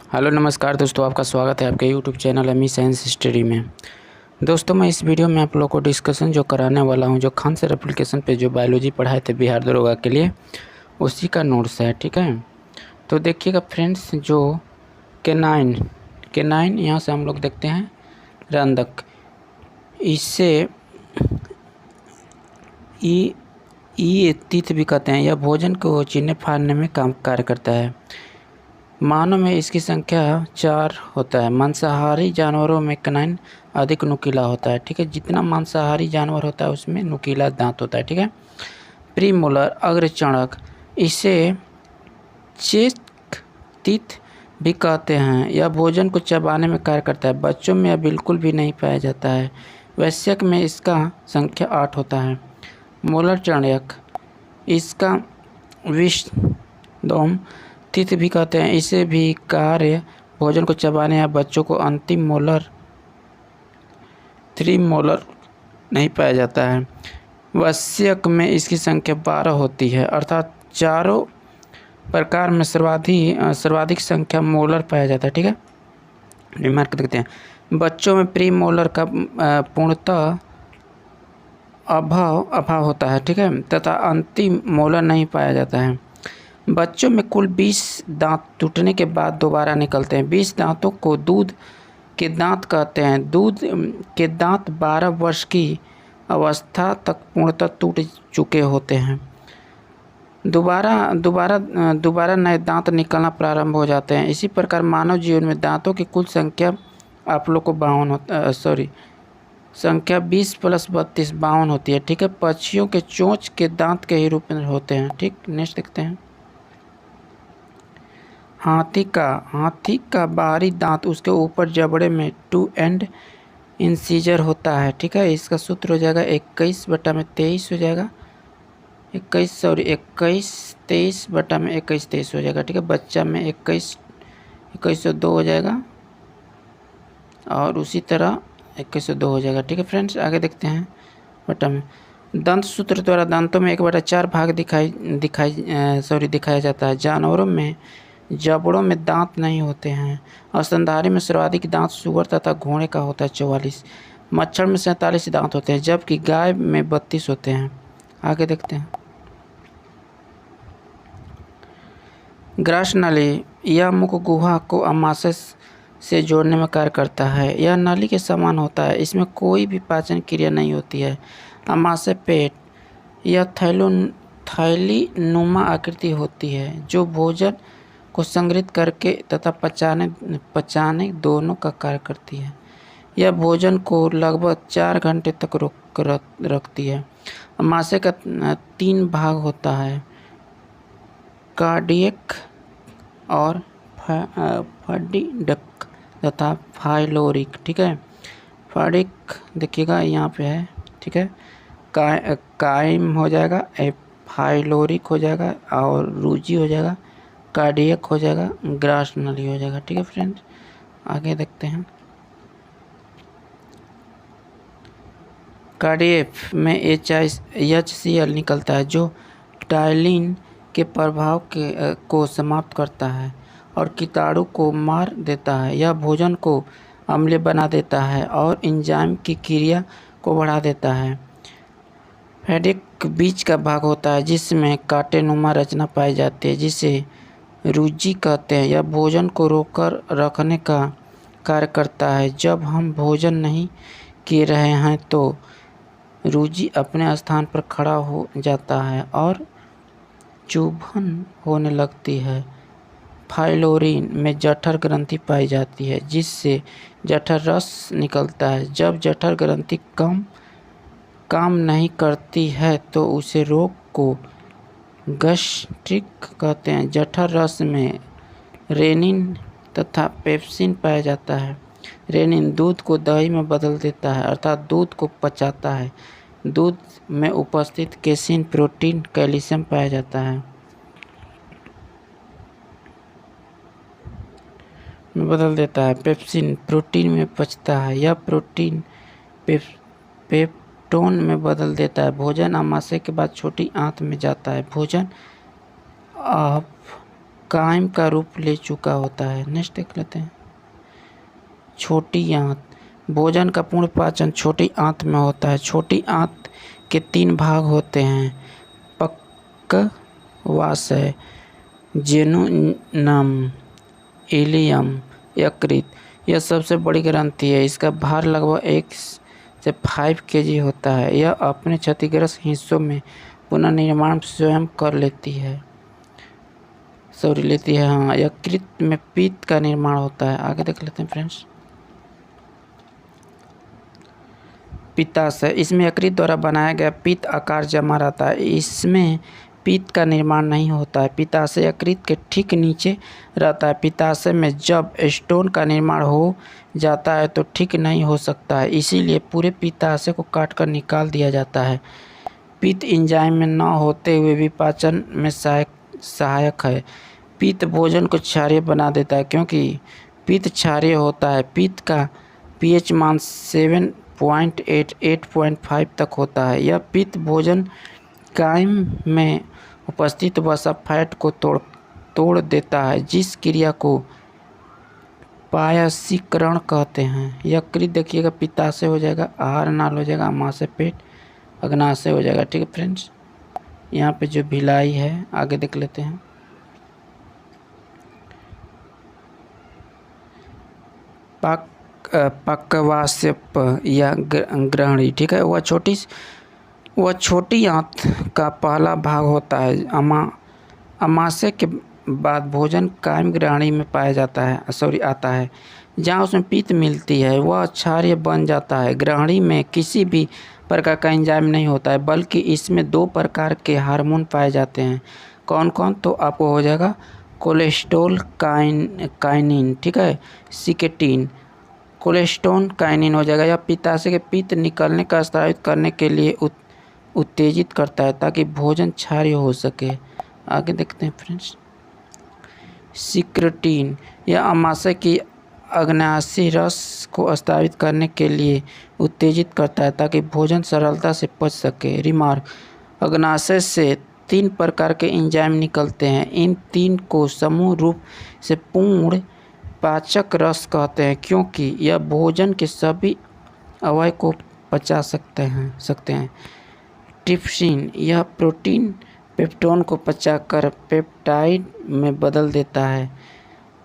Hello नमस्कार दोस्तों, आपका स्वागत है आपके YouTube channel Amy science study में। दोस्तों मैं इस वीडियो में आप लोगों को डिस्कशन जो कराने वाला हूं, जो खान सर एप्लीकेशन पे जो बायोलॉजी पढ़ाए थे बिहार दरोगा के लिए, उसी का नोट्स है। ठीक है, तो देखिएगा फ्रेंड्स, जो केनाइन केनाइन यहाँ से हम लोग देखते हैं रंधक, इससे ई तीत भी कहते हैं। यह भोजन को चीरने फाड़ने में काम कार्य करता है। मानव में इसकी संख्या 4 होता है। मांसाहारी जानवरों में कैनाइन अधिक नुकीला होता है। ठीक है, जितना मांसाहारी जानवर होता है उसमें नुकीला दांत होता है। ठीक है, प्रीमोलर अग्रचणक, इसे चेक तीत भी कहते हैं। यह भोजन को चबाने में कार्य करता है। बच्चों में यह बिल्कुल भी नहीं पाया जाता है। वयस्क में इसका संख्या 8 होता है। मोलर चणक, इसका विषदोम तीत भी कहते हैं। इसे भी कार्य भोजन को चबाने या बच्चों को अंतिम मोलर 3 मोलर नहीं पाया जाता है। वयस्क में इसकी संख्या 12 होती है, अर्थात चारों प्रकार में सर्वाधिक संख्या मोलर पाया जाता है। ठीक है, रिमार्क देखते हैं। बच्चों में प्री मोलर का पूर्णतः अभाव होता है। ठीक है, तथा अंतिम मोलर नहीं पाया जाता है। बच्चों में कुल 20 दांत टूटने के बाद दोबारा निकलते हैं। 20 दांतों को दूध के दांत कहते हैं। दूध के दांत 12 वर्ष की अवस्था तक पूर्णतः टूट चुके होते हैं। दोबारा नए दांत निकलना प्रारंभ हो जाते हैं। इसी प्रकार मानव जीवन में दांतों की कुल संख्या आप लोग को संख्या 20 + 32 52 होती है। ठीक है, पक्षियों के चोंच के दांत के ही रूप में होते हैं। ठीक, नेक्स्ट देखते हैं। हाथी का बाहरी दांत उसके ऊपर जबड़े में 2 एंड इंसीजर होता है। ठीक है, इसका सूत्र हो जाएगा 21/23 हो जाएगा। 23/21 हो जाएगा। ठीक है, बच्चा में 2102 हो जाएगा और उसी तरह 2102 हो जाएगा। ठीक है फ्रेंड्स, आगे देखते हैं। बटा में दंत सूत्र द्वारा दांतों में 1/4 भाग दिखाया जाता है। जानवरों में जबड़ों में दांत नहीं होते हैं। और स्तनधारी में सर्वाधिक दांत सुअर तथा घोड़े का होता है 44। मच्छर में 47 दांत होते हैं, जबकि गाय में 32 होते हैं। आगे देखते हैं। ग्रास नली, यह मुख गुहा को अमाशय से जोड़ने में कार्य करता है। यह नली के समान होता है। इसमें कोई भी पाचन क्रिया नहीं होती है। अमाशय पेट, यह थैली नुमा आकृति होती है, जो भोजन को संग्रहित करके तथा पचाने दोनों का कार्य करती है। यह भोजन को लगभग 4 घंटे तक रोक रखती है। अमाशय का 3 भाग होता है, कार्डियक और फडिडक तथा फाइलोरिक। ठीक है, फडिक देखिएगा यहाँ पे है। ठीक है, कायम हो जाएगा, फाइलोरिक हो जाएगा और रूजी हो जाएगा, कार्डियक हो जाएगा, ग्रास नली हो जाएगा। ठीक है फ्रेंड्स, आगे देखते हैं। कार्डियक में HCl निकलता है, जो टाइलिन के प्रभाव को समाप्त करता है और कीटाणु को मार देता है। यह भोजन को अम्लीय बना देता है और एंजाइम की क्रिया को बढ़ा देता है। फेडिक बीच का भाग होता है, जिसमें कांटेनुमा रचना पाई जाती है, जिसे रूजी कहते हैं। यह भोजन को रोककर रखने का कार्य करता है। जब हम भोजन नहीं कर रहे हैं तो रूजी अपने स्थान पर खड़ा हो जाता है और चुभन होने लगती है। फाइलोरिन में जठर ग्रंथि पाई जाती है, जिससे जठर रस निकलता है। जब जठर ग्रंथि काम नहीं करती है तो उसे रोग को गैस्ट्रिक कहते हैं। जठर रस में रेनिन तथा पेप्सिन पाया जाता है। रेनिन दूध को दही में बदल देता है, अर्थात दूध को पचाता है। दूध में उपस्थित केसिन, प्रोटीन, कैल्शियम पाया जाता है में बदल देता है। पेप्सिन प्रोटीन में पचता है। यह प्रोटीन पेप्टोन में बदल देता है। भोजन आमाशय के बाद छोटी आंत में जाता है। भोजन कायम का रूप ले चुका होता है। नेक्स्ट देख लेते हैं। छोटी आंत। भोजन का पूर्ण पाचन छोटी आंत में होता है। छोटी आंत के 3 भाग होते हैं, पक्वाशय, जेजुनम, इलियम, यकृत। यह सबसे बड़ी ग्रंथि है। इसका भार लगभग 1 से 5 kg होता है। यह अपने क्षतिग्रस्त हिस्सों में पुनर्निर्माण स्वयं कर लेती है। हाँ, यकृत में पित्त का निर्माण होता है। आगे देख लेते हैं फ्रेंड्स। पित्ताशय। इसमें यकृत द्वारा बनाया गया पित्त आकार जमा रहता है। इसमें पित्त का निर्माण नहीं होता है। पित्ताशय यकृत के ठीक नीचे रहता है। पित्ताशय में जब स्टोन का निर्माण हो जाता है तो ठीक नहीं हो सकता है, इसीलिए पूरे पित्ताशय को काटकर निकाल दिया जाता है। पित्त एंजाइम में न होते हुए भी पाचन में सहायक है। पित्त भोजन को क्षारीय बना देता है। क्योंकि पित्त क्षारीय होता है, पित्त का pH मान 7.8 8.5 तक होता है। यह पित्त भोजन कायम में उपस्थित वसा फैट को तोड़ देता है, जिस क्रिया को पायसीकरण कहते हैं। यकृत देखिएगा पित्ताशय हो जाएगा, आहार नाल हो जाएगा, आमाशय पेट, अग्नाशय हो जाएगा। ठीक है फ्रेंड्स। यहाँ पे जो भिलाई है आगे देख लेते हैं। पक्वाशय या ग्रहणी। ठीक है, वह छोटी आंत का पहला भाग होता है। आमाशय के बाद भोजन कायम ग्रहणी में आता है, जहाँ उसमें पित्त मिलती है। वह क्षारीय बन जाता है। ग्रहणी में किसी भी प्रकार का एंजाइम नहीं होता है, बल्कि इसमें 2 प्रकार के हार्मोन पाए जाते हैं। कौन कौन? तो आपको हो जाएगा कोलेस्ट्रॉल काइनिन, ठीक है, सिकेटीन। कोलेस्ट्रॉल काइनिन हो जाएगा। यह पित्ताशय के पित्त निकलने का स्रावित करने के लिए उत्तेजित करता है, ताकि भोजन क्षारीय हो सके। आगे देखते हैं फ्रेंड्स। सिक्रेटीन। यह आमाशय की अग्नाशयी रस को स्रावित करने के लिए उत्तेजित करता है, ताकि भोजन सरलता से पच सके। रिमार्क। अग्नाशय से 3 प्रकार के एंजाइम निकलते हैं। इन 3 को समूह रूप से पूर्ण पाचक रस कहते हैं, क्योंकि यह भोजन के सभी अवयव को पचा सकते हैं। ट्रिप्सिन। यह प्रोटीन पेप्टोन को पचाकर पेप्टाइड में बदल देता है।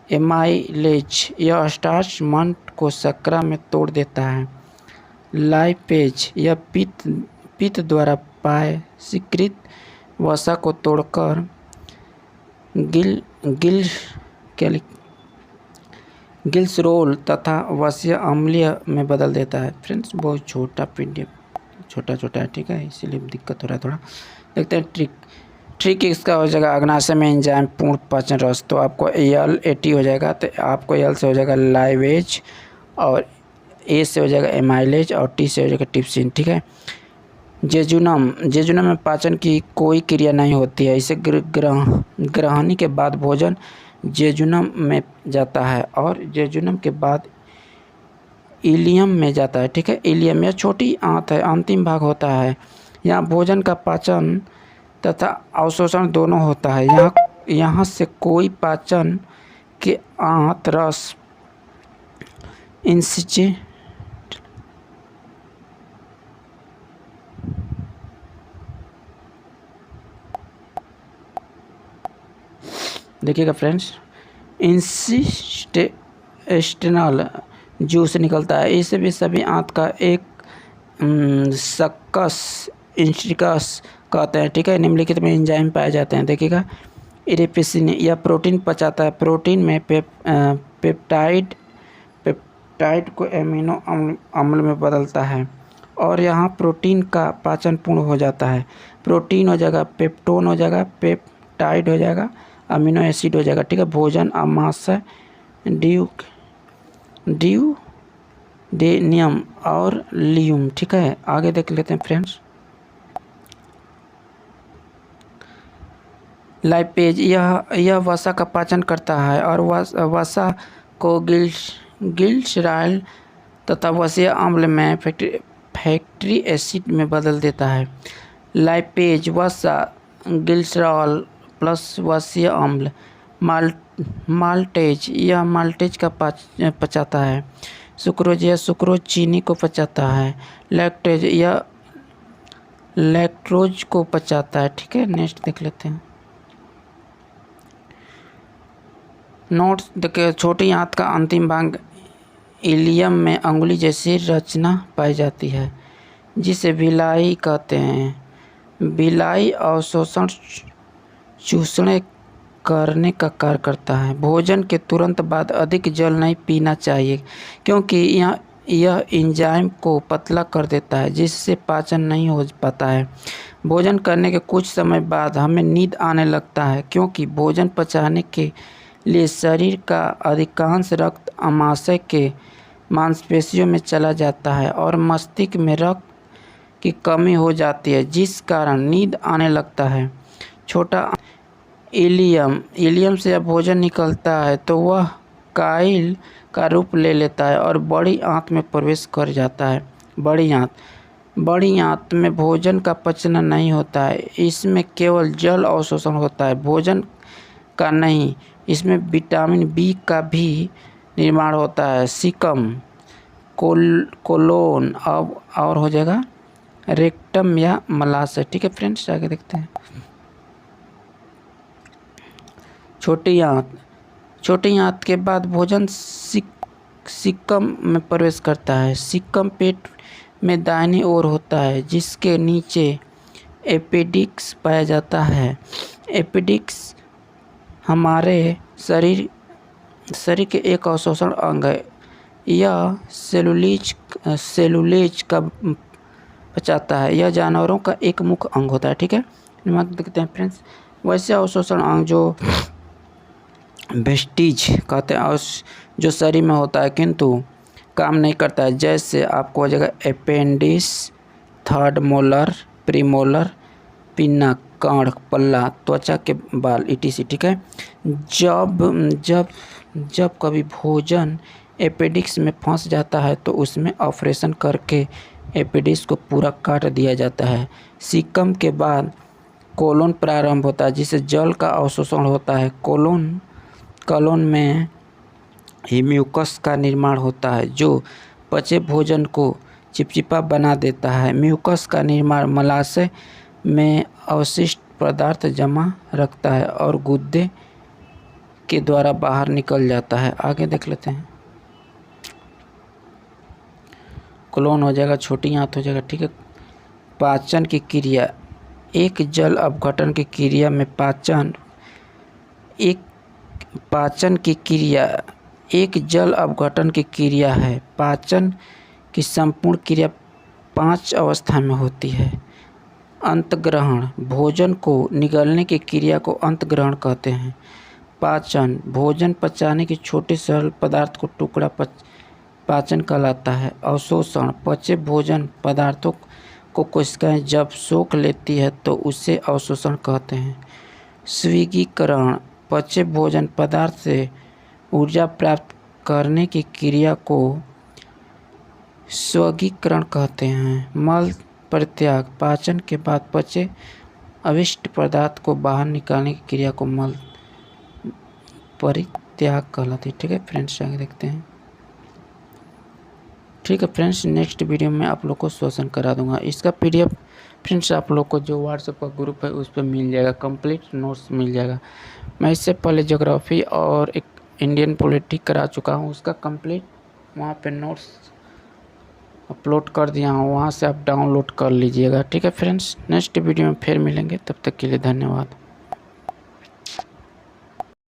एमाइलेज। यह स्टार्च मंड को शर्करा में तोड़ देता है। लाइपेज। यह पित्त द्वारा पायसीकृत वसा को तोड़कर ग्लिसरोल तथा वसीय अम्लीय में बदल देता है। फ्रेंड्स, बहुत छोटा पीडीएफ, छोटा है, ठीक है, इसीलिए दिक्कत हो रहा है थोड़ा। देखते हैं ट्रिक इसका हो जाएगा अग्नाशय में एंजाइम पूर्ण पाचन रस। तो आपको L80 हो जाएगा, तो आपको L से हो जाएगा लाइवेज, और A से हो जाएगा एमाइलेज, और T से हो जाएगा ट्रिप्सिन। ठीक है। जेजुनम में पाचन की कोई क्रिया नहीं होती है। इसे ग्रहणी के बाद भोजन जेजुनम में जाता है, और जेजुनम के बाद इलियम में जाता है। ठीक है। इलियम यह छोटी आंत है, अंतिम भाग होता है। यहाँ भोजन का पाचन तथा अवशोषण दोनों होता है। यहाँ से कोई पाचन के आंत रस देखिएगा फ्रेंड्स, इंसिस्टेनल जूस निकलता है। इससे भी सभी आंत का एक सक्कस इंस्टिकस कहते हैं। ठीक है। निम्नलिखित में एंजाइम पाए जाते हैं। देखिएगा, इरिपेसिन यह प्रोटीन पचाता है। प्रोटीन में पेप्टाइड को एमिनो अम्ल में बदलता है, और यहाँ प्रोटीन का पाचन पूर्ण हो जाता है। प्रोटीन हो जाएगा, पेप्टोन हो जाएगा, पेप्टाइड हो जाएगा, अमीनो एसिड हो जाएगा। ठीक है। भोजन आमाशय ड्यूडेनियम और लियूम। ठीक है। आगे देख लेते हैं फ्रेंड्स। लाइपेज यह वसा का पाचन करता है, और वसा को ग्लिसरॉल तथा वसीय अम्ल में फैटी एसिड में बदल देता है। लाइपेज वसा, ग्लिसरॉल प्लस वसीय अम्ल माल माल्टेज यह माल्टेज का पचाता है। सुक्रोज यह सुक्रोज चीनी को पचाता है। लैक्टेज यह लैक्टोज को पचाता है। ठीक है, नेक्स्ट देख लेते हैं। नोट्स देखिए, छोटी आंत का अंतिम भाग इलियम में अंगुली जैसी रचना पाई जाती है जिसे विलाई कहते हैं। विलाई अवशोषण चूसने करने का कार्य करता है। भोजन के तुरंत बाद अधिक जल नहीं पीना चाहिए क्योंकि यह एंजाइम को पतला कर देता है जिससे पाचन नहीं हो पाता है। भोजन करने के कुछ समय बाद हमें नींद आने लगता है क्योंकि भोजन पचाने के लिए शरीर का अधिकांश रक्त आमाशय के मांसपेशियों में चला जाता है और मस्तिष्क में रक्त की कमी हो जाती है जिस कारण नींद आने लगता है। छोटा इलियम से जब भोजन निकलता है तो वह काइल का रूप ले लेता है और बड़ी आंत में प्रवेश कर जाता है। बड़ी आंत में भोजन का पचन नहीं होता है, इसमें केवल जल अवशोषण होता है, भोजन का नहीं। इसमें विटामिन बी का भी निर्माण होता है। सीकम कोलोन अब और हो जाएगा रेक्टम या मलाशय। ठीक है फ्रेंड्स, आगे देखते हैं। छोटी आंत के बाद भोजन सिक्कम में प्रवेश करता है। सिक्कम पेट में दाहिनी ओर होता है जिसके नीचे एपेडिक्स पाया जाता है। एपेडिक्स हमारे शरीर के एक अवशोषण अंग है। यह सेलुलेज का पचाता है। यह जानवरों का एक मुख्य अंग होता है। ठीक है, देखते हैं फ्रेंड्स। वैसे अवशोषण अंग जो वेस्टिज कहते हैं और जो शरीर में होता है किंतु काम नहीं करता है, जैसे आपको हो जाएगा appendix, third molar, premolar, pinna, कांड़, पल्ला, त्वचा के बाल etc। ठीक है, जब कभी भोजन एपेडिक्स में फंस जाता है तो उसमें ऑपरेशन करके एपेडिक्स को पूरा काट दिया जाता है। सीकम के बाद कोलोन प्रारंभ होता है जिससे जल का अवशोषण होता है। कोलोन में ही म्यूकस का निर्माण होता है जो पचे भोजन को चिपचिपा बना देता है। म्यूकस का निर्माण मलाशय में अवशिष्ट पदार्थ जमा रखता है और गुर्दे के द्वारा बाहर निकल जाता है। आगे देख लेते हैं। कोलोन हो जाएगा, छोटी आंत हो जाएगा। ठीक है, पाचन की क्रिया एक जल अपघटन की क्रिया में एक जल अपघटन की क्रिया है। पाचन की संपूर्ण क्रिया 5 अवस्था में होती है। अंतग्रहण भोजन को निगलने की क्रिया को अंतग्रहण कहते हैं। पाचन भोजन पचाने की छोटे सरल पदार्थ को टुकड़ा पाचन कहलाता है। अवशोषण पचे भोजन पदार्थों को कोशिकाएं जब सोख लेती है तो उसे अवशोषण कहते हैं। स्वीगीकरण पचे भोजन पदार्थ से ऊर्जा प्राप्त करने की क्रिया को स्वीगीकरण कहते हैं। मल परित्याग पाचन के बाद पचे अविष्ट पदार्थ को बाहर निकालने की क्रिया को मल परित्याग कहलाती है। ठीक है फ्रेंड्स, आगे देखते हैं। ठीक है फ्रेंड्स, नेक्स्ट वीडियो में आप लोग को शोषण करा दूंगा। इसका PDF फ्रेंड्स आप लोग को जो व्हाट्सएप का ग्रुप है उस पर मिल जाएगा, कंप्लीट नोट्स मिल जाएगा। मैं इससे पहले ज्योग्राफी और एक इंडियन पॉलिटिक्स करा चुका हूँ, उसका कंप्लीट वहाँ पे नोट्स अपलोड कर दिया हूँ, वहाँ से आप डाउनलोड कर लीजिएगा। ठीक है फ्रेंड्स, नेक्स्ट वीडियो में फिर मिलेंगे, तब तक के लिए धन्यवाद।